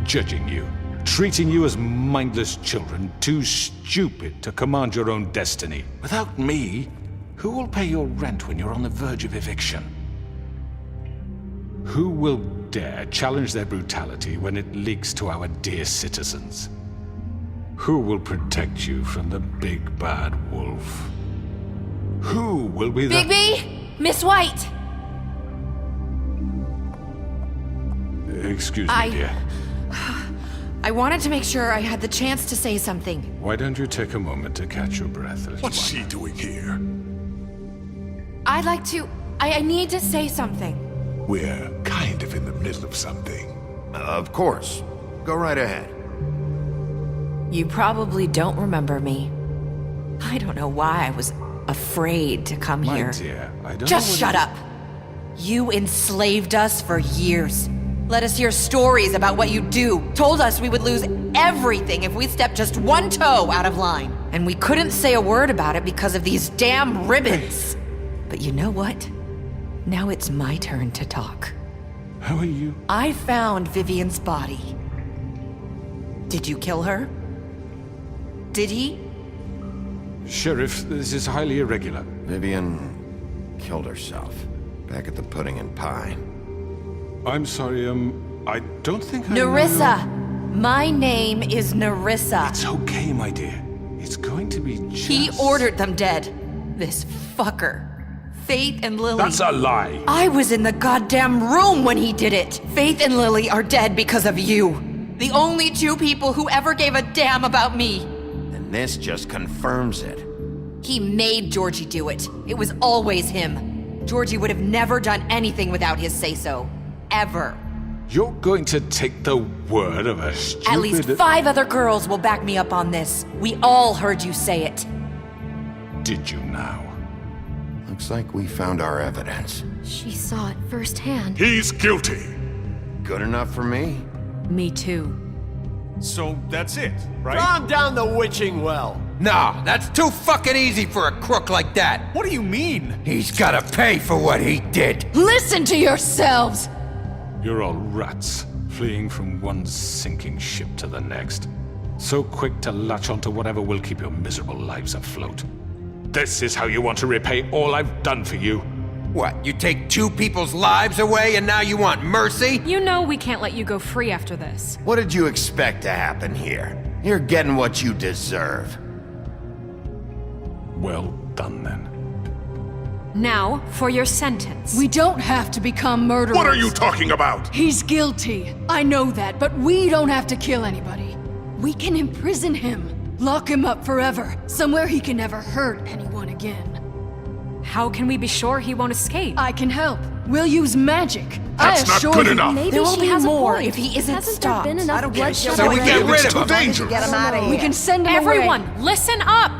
S7: judging you, treating you as mindless children, too stupid to command your own destiny? Without me, who will pay your rent when you're on the verge of eviction? Who will dare challenge their brutality when it leaks to our dear citizens? Who will protect you from the big bad wolf? Who will be the...
S3: Bigby! Miss White!
S7: Excuse me, dear.
S18: I wanted to make sure I had the chance to say something.
S7: Why don't you take a moment to catch your breath?
S15: What's she doing here?
S18: I'd like to... I need to say something.
S15: We're kind of in the middle of something.
S2: Of course. Go right ahead.
S18: You probably don't remember me. I don't know why I was afraid to come
S7: My
S18: here.
S7: dear, I don't
S18: Just
S7: know
S18: shut up! You enslaved us for years. Let us hear stories about what you do. Told us we would lose everything if we stepped just one toe out of line. And we couldn't say a word about it because of these damn ribbons. But you know what? Now it's my turn to talk.
S7: How are you?
S18: I found Vivian's body. Did you kill her? Did he?
S7: Sheriff, this is highly irregular.
S2: Vivian killed herself back at the Pudding and Pie.
S7: I'm sorry, I don't think I
S18: Nerissa! My name is Nerissa.
S7: It's okay, my dear. It's going to be just...
S18: He ordered them dead. This fucker. Faith and Lily.
S7: That's a lie.
S18: I was in the goddamn room when he did it. Faith and Lily are dead because of you. The only two people who ever gave a damn about me.
S2: And this just confirms it.
S18: He made Georgie do it. It was always him. Georgie would have never done anything without his say-so. Ever.
S7: You're going to take the word of a stupid...
S18: At least 5 other girls will back me up on this. We all heard you say it.
S7: Did you now?
S2: Looks like we found our evidence.
S17: She saw it firsthand.
S15: He's guilty.
S2: Good enough for me?
S3: Me too.
S13: So that's it, right?
S9: Calm down the witching well.
S14: No, that's too fucking easy for a crook like that.
S13: What do you mean?
S14: He's gotta pay for what he did.
S1: Listen to yourselves!
S7: You're all rats, fleeing from one sinking ship to the next. So quick to latch onto whatever will keep your miserable lives afloat. This is how you want to repay all I've done for you?
S14: What, you take 2 people's lives away and now you want mercy?
S3: You know we can't let you go free after this.
S2: What did you expect to happen here? You're getting what you deserve.
S7: Well done, then.
S3: Now, for your sentence.
S1: We don't have to become murderers.
S15: What are you talking about?
S1: He's guilty. I know that, but we don't have to kill anybody. We can imprison him. Lock him up forever. Somewhere he can never hurt anyone again.
S3: How can we be sure he won't escape?
S1: I can help. We'll use magic.
S15: That's not good enough.
S17: Maybe
S18: There will
S17: she
S18: be
S17: has
S18: more
S17: a point.
S18: if he isn't
S17: Hasn't
S18: stopped.
S17: there been enough
S4: I don't give a
S17: bloodshed
S4: shit.
S15: So we
S17: already?
S15: get rid of him.
S14: Danger.
S4: Get him out of here.
S1: We can send him
S3: Everyone,
S1: away.
S3: listen up!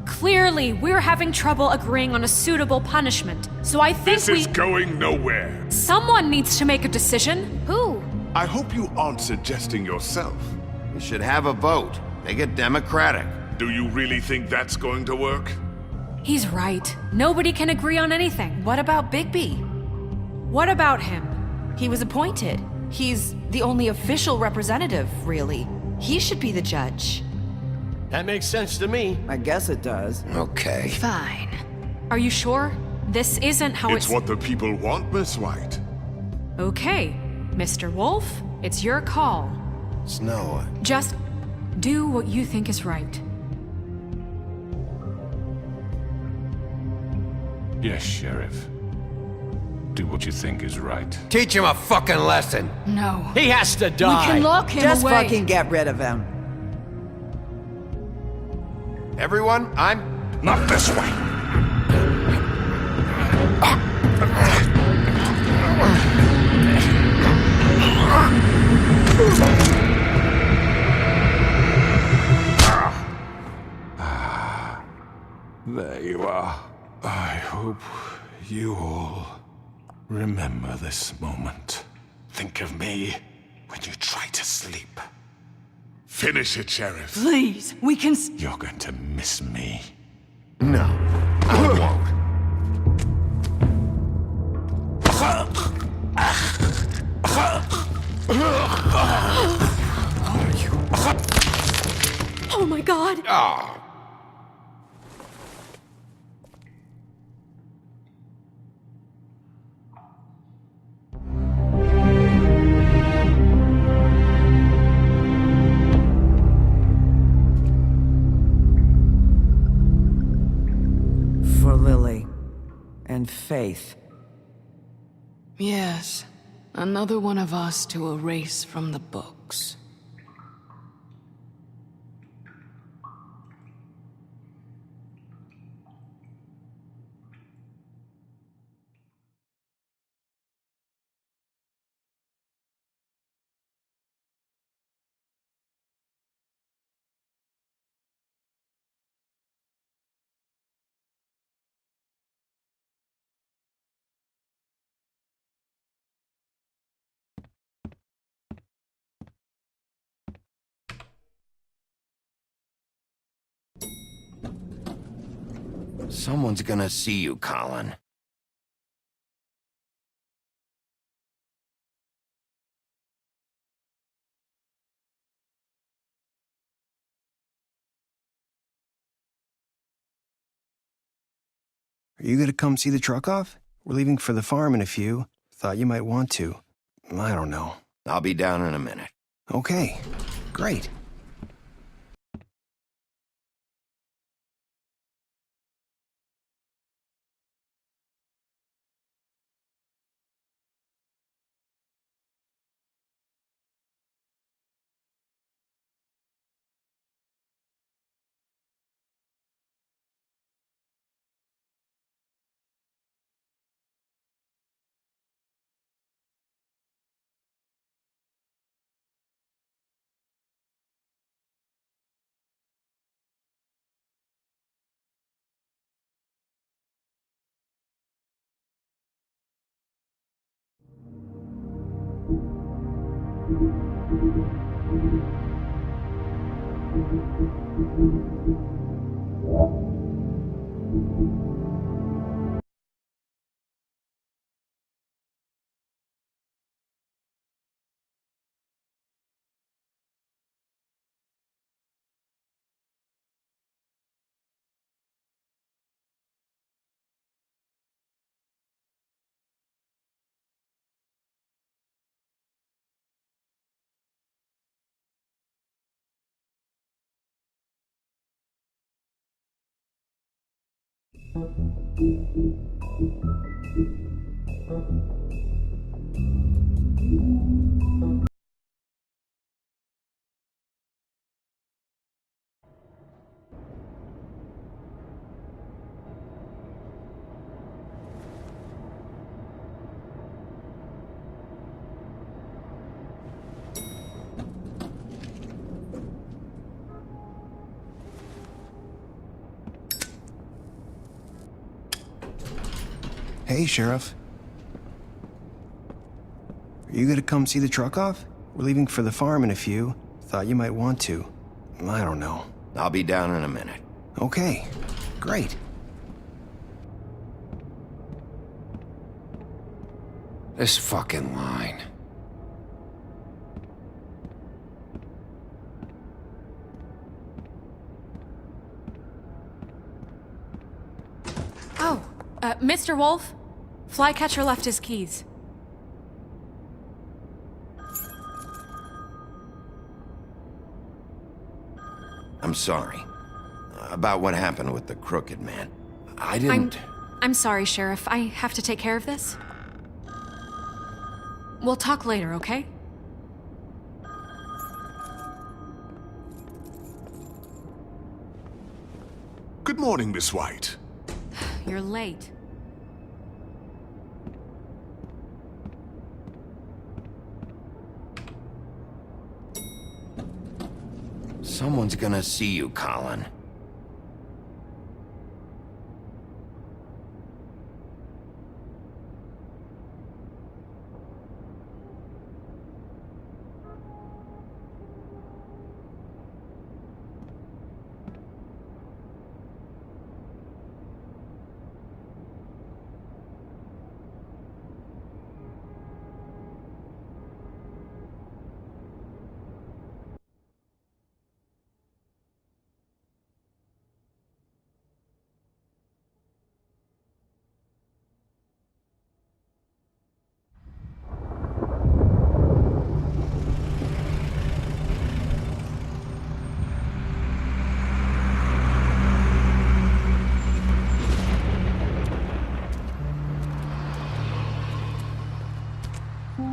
S3: Clearly, we're having trouble agreeing on a suitable punishment, so I think
S15: This is going nowhere.
S3: Someone needs to make a decision.
S17: Who?
S15: I hope you aren't suggesting yourself.
S2: We should have a vote. Make it democratic.
S15: Do you really think that's going to work?
S3: He's right. Nobody can agree on anything.
S18: What about Bigby?
S3: What about him?
S18: He was appointed. He's the only official representative, really. He should be the judge.
S9: That makes sense to me.
S4: I guess it does.
S14: Okay.
S1: Fine.
S3: Are you sure? This isn't how
S15: It's what the people want, Miss White.
S3: Okay, Mr. Wolf, it's your call.
S2: Snow.
S3: Just do what you think is right.
S7: Yes, Sheriff. Do what you think is right.
S14: Teach him a fucking lesson.
S1: No.
S9: He has to die.
S1: We can lock him
S4: Just
S1: away.
S4: fucking get rid of him.
S2: Everyone, I'm...
S15: Not this way.
S7: There you are. I hope you all remember this moment. Think of me when you try to sleep.
S15: Finish it, Sheriff.
S1: Please, we can...
S7: You're going to miss me.
S2: No, I won't.
S17: Oh my god!
S14: Ah.
S4: For Lily. And Faith.
S1: Yes. Another one of us to erase from the books.
S2: Someone's gonna see you, Colin.
S19: Are you gonna come see the truck off? We're leaving for the farm in a few. Thought you might want to. I don't know.
S2: I'll be down in a minute.
S19: Okay, great. Hey, Sheriff. Are you gonna come see the truck off? We're leaving for the farm in a few. Thought you might want to. I don't know.
S2: I'll be down in a minute.
S19: Okay, great.
S14: This fucking line.
S3: Oh, Mr. Wolf? Flycatcher left his keys.
S2: I'm sorry. About what happened with the crooked man. I didn't...
S3: I'm sorry, Sheriff. I have to take care of this. We'll talk later, okay?
S15: Good morning, Miss White.
S3: You're late.
S2: Someone's gonna see you, Colin.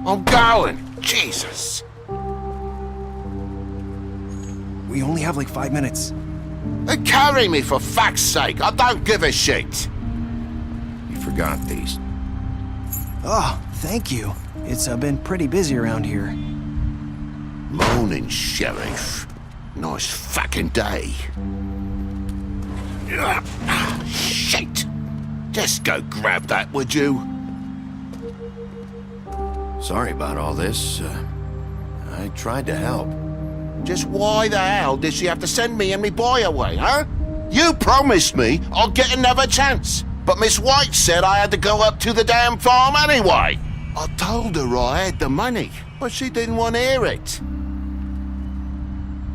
S14: I'm going! Jesus!
S19: We only have like 5 minutes.
S14: Carry me for fuck's sake! I don't give a shit!
S2: You forgot these.
S19: Oh, thank you. It's been pretty busy around here.
S14: Morning, Sheriff. Nice fucking day. Shit! Just go grab that, would you?
S2: Sorry about all this. I tried to help.
S14: Just why the hell did she have to send me and me boy away, huh? You promised me I'd get another chance, but Miss White said I had to go up to the damn farm anyway. I told her I had the money, but she didn't want to hear it.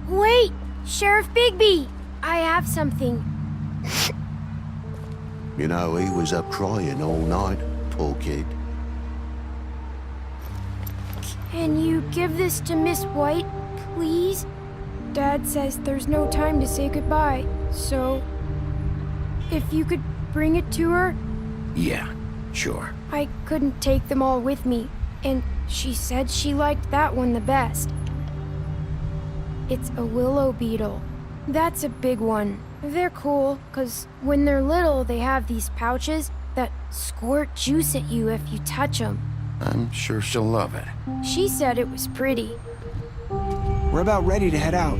S17: Wait! Sheriff Bigby! I have something.
S14: You know, he was up crying all night, poor kid.
S17: Can you give this to Miss White, please? Dad says there's no time to say goodbye, so... if you could bring it to her?
S2: Yeah, sure.
S17: I couldn't take them all with me, and she said she liked that one the best. It's a willow beetle. That's a big one. They're cool, 'cause when they're little, they have these pouches that squirt juice at you if you touch them.
S2: I'm sure she'll love it.
S17: She said it was pretty.
S19: We're about ready to head out.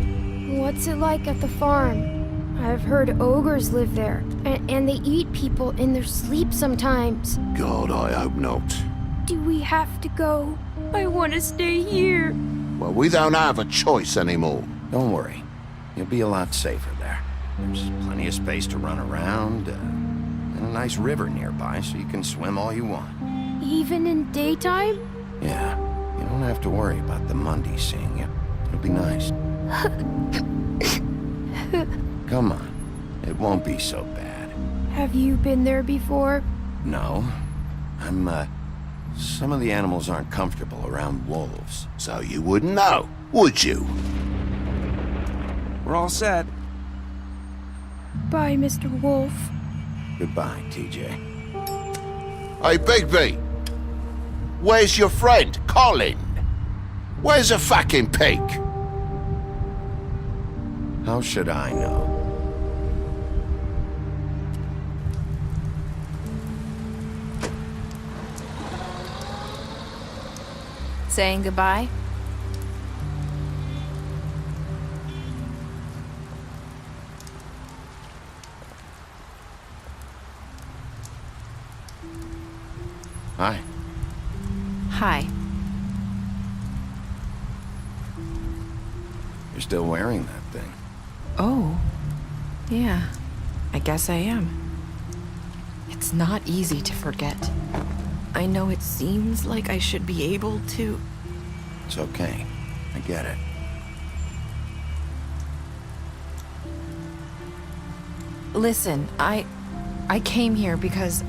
S17: What's it like at the farm? I've heard ogres live there, and they eat people in their sleep sometimes.
S14: God, I hope not.
S17: Do we have to go? I want to stay here.
S14: Well, we don't have a choice anymore.
S2: Don't worry. You'll be a lot safer there. There's plenty of space to run around, and a nice river nearby so you can swim all you want.
S17: Even in daytime?
S2: Yeah, you don't have to worry about the mundy seeing you. It'll be nice. Come on, it won't be so bad.
S17: Have you been there before?
S2: No, some of the animals aren't comfortable around wolves.
S14: So you wouldn't know, would you?
S19: We're all set.
S17: Bye, Mr. Wolf.
S2: Goodbye, TJ.
S14: Hey, Bigby! Where's your friend, Colin? Where's the fucking pig?
S2: How should I know?
S20: Saying goodbye?
S2: Hi.
S20: Hi.
S2: You're still wearing that thing.
S3: Oh. Yeah. I guess I am. It's not easy to forget. I know it seems like I should be able to...
S2: It's okay. I get it.
S3: Listen, I came here because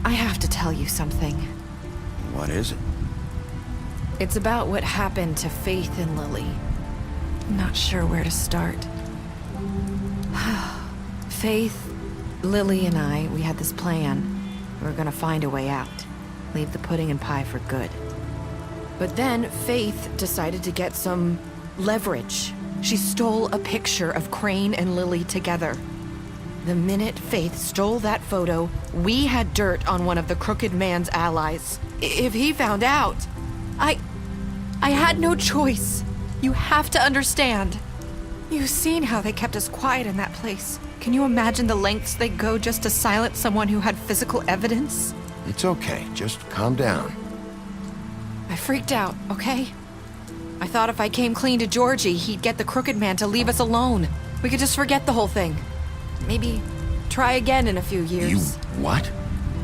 S3: I have to tell you something.
S2: What is it?
S3: It's about what happened to Faith and Lily. I'm not sure where to start. Faith, Lily, and I, we had this plan. We were gonna find a way out. Leave the pudding and pie for good. But then Faith decided to get some leverage. She stole a picture of Crane and Lily together. The minute Faith stole that photo, we had dirt on one of the Crooked Man's allies. If he found out, I had no choice. You have to understand. You've seen how they kept us quiet in that place. Can you imagine the lengths they go just to silence someone who had physical evidence?
S2: It's okay. Just calm down.
S3: I freaked out, okay? I thought if I came clean to Georgie, he'd get the Crooked Man to leave us alone. We could just forget the whole thing. Maybe try again in a few years.
S2: You what?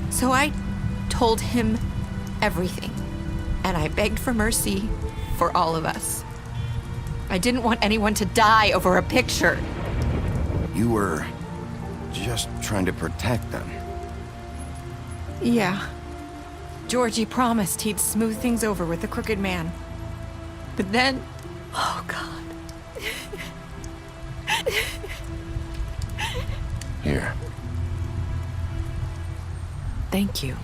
S3: So I told him everything. And I begged for mercy for all of us. I didn't want anyone to die over a picture.
S2: You were just trying to protect them.
S3: Yeah. Georgie promised he'd smooth things over with the Crooked Man. But then... Oh, God.
S2: Here.
S3: Thank you.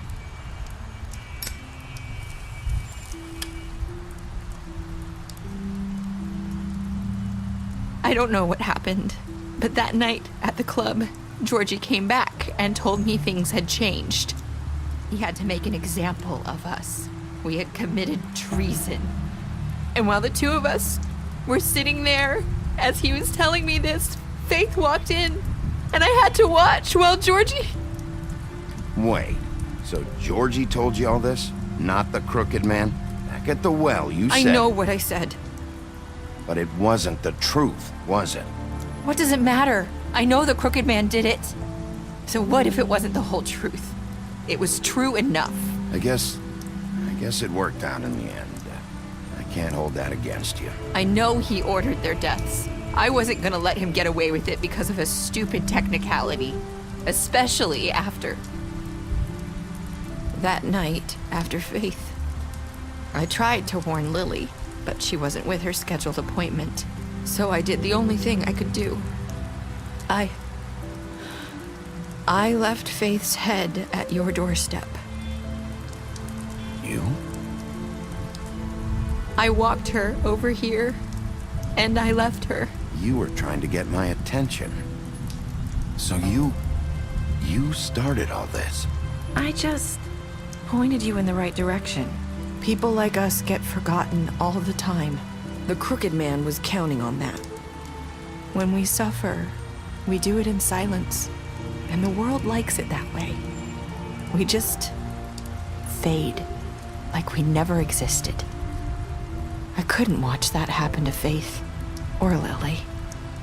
S3: I don't know what happened, but that night at the club, Georgie came back and told me things had changed. He had to make an example of us. We had committed treason. And while the two of us were sitting there, as he was telling me this, Faith walked in, and I had to watch while Georgie...
S2: Wait, so Georgie told you all this? Not the Crooked Man? Back at the well, you said...
S3: I know what I said.
S2: But it wasn't the truth, was it?
S3: What does it matter? I know the Crooked Man did it. So what if it wasn't the whole truth? It was true enough.
S2: I guess it worked out in the end. I can't hold that against you.
S3: I know he ordered their deaths. I wasn't gonna let him get away with it because of a stupid technicality. Especially after... that night, after Faith. I tried to warn Lily, but she wasn't with her scheduled appointment. So I did the only thing I could do. I left Faith's head at your doorstep.
S2: You?
S3: I walked her over here, and I left her.
S2: You were trying to get my attention. So you started all this.
S3: I just pointed you in the right direction. People like us get forgotten all the time. The Crooked Man was counting on that. When we suffer, we do it in silence, and the world likes it that way. We just fade, like we never existed. I couldn't watch that happen to Faith, or Lily.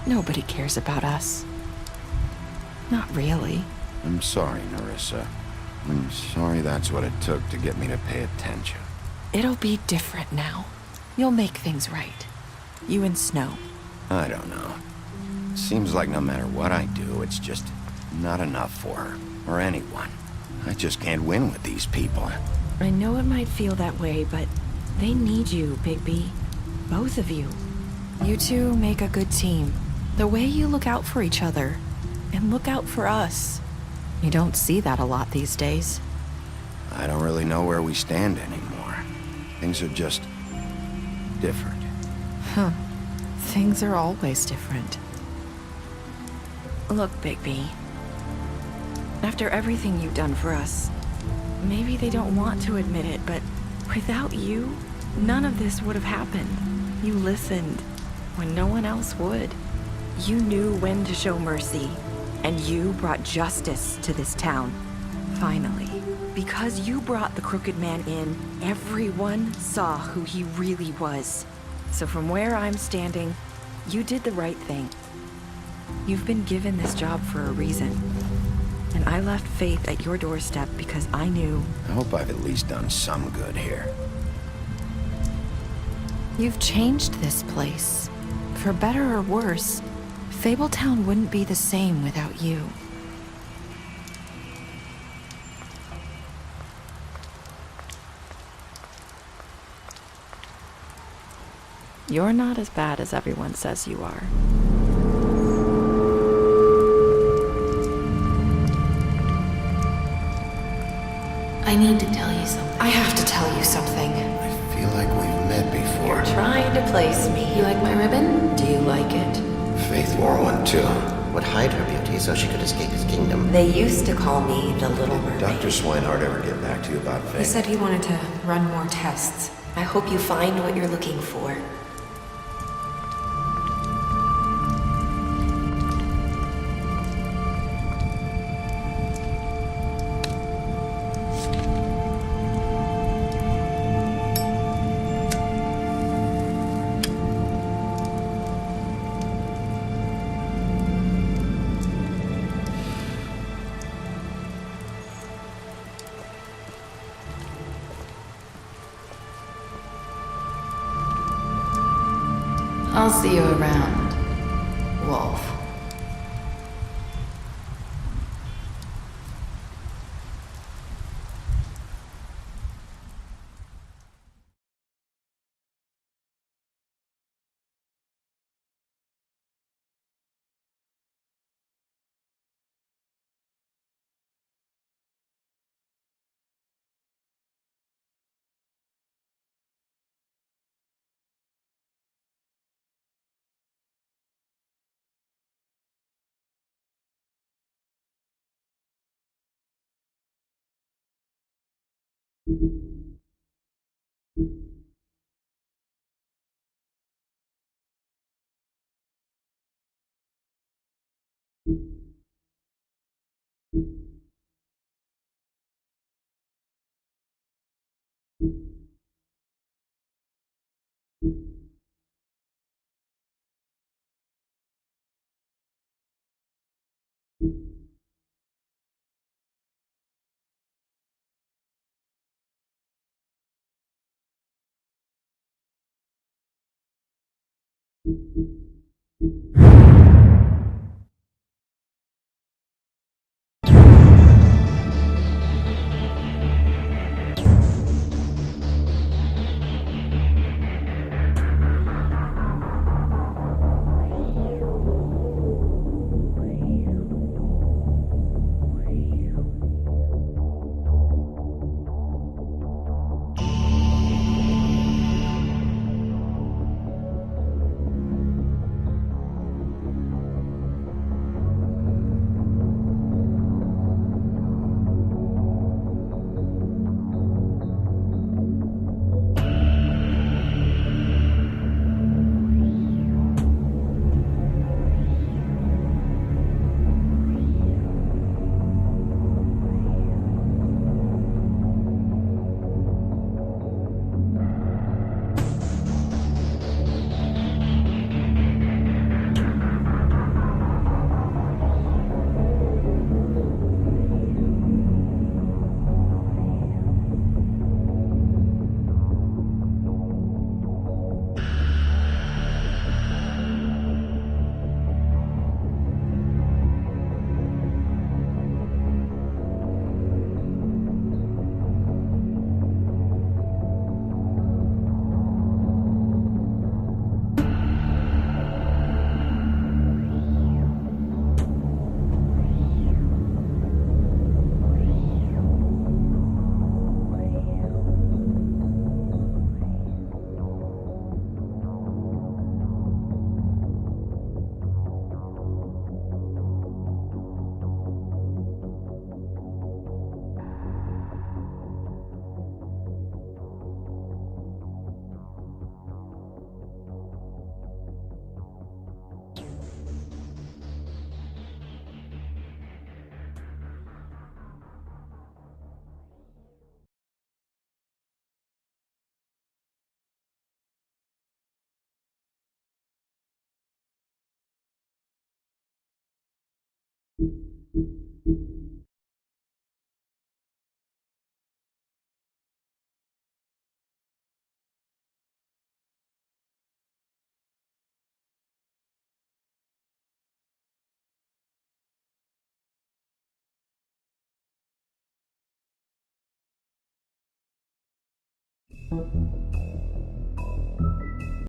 S3: Nobody cares about us. Not really.
S2: I'm sorry, Nerissa. I'm sorry that's what it took to get me to pay attention.
S3: It'll be different now. You'll make things right. You and Snow.
S2: I don't know. Seems like no matter what I do, it's just not enough for her, or anyone. I just can't win with these people.
S3: I know it might feel that way, but they need you, Bigby. Both of you. You two make a good team. The way you look out for each other, and look out for us.
S20: You don't see that a lot these days.
S2: I don't really know where we stand anymore. Things are just different.
S20: Huh. Things are always different. Look, Bigby. After everything you've done for us, maybe they don't want to admit it, but without you, none of this would have happened. You listened when no one else would. You knew when to show mercy, and you brought justice to this town. Finally. Because you brought the Crooked Man in, everyone saw who he really was. So from where I'm standing, you did the right thing. You've been given this job for a reason. And I left Faith at your doorstep because I knew...
S2: I hope I've at least done some good here.
S20: You've changed this place. For better or worse, Fabletown wouldn't be the same without you. You're not as bad as everyone says you are.
S3: I need to tell you something. I have to tell you something.
S2: I feel like we've met before.
S3: You're trying to place me. You like my ribbon? Do you like it?
S2: Faith wore one too.
S21: Would hide her beauty so she could escape his kingdom.
S3: They used to call me the Little Mermaid.
S2: Dr. Swinehart ever get back to you about Faith?
S3: He said he wanted to run more tests. I hope you find what you're looking for. I'll see you around, Wolf.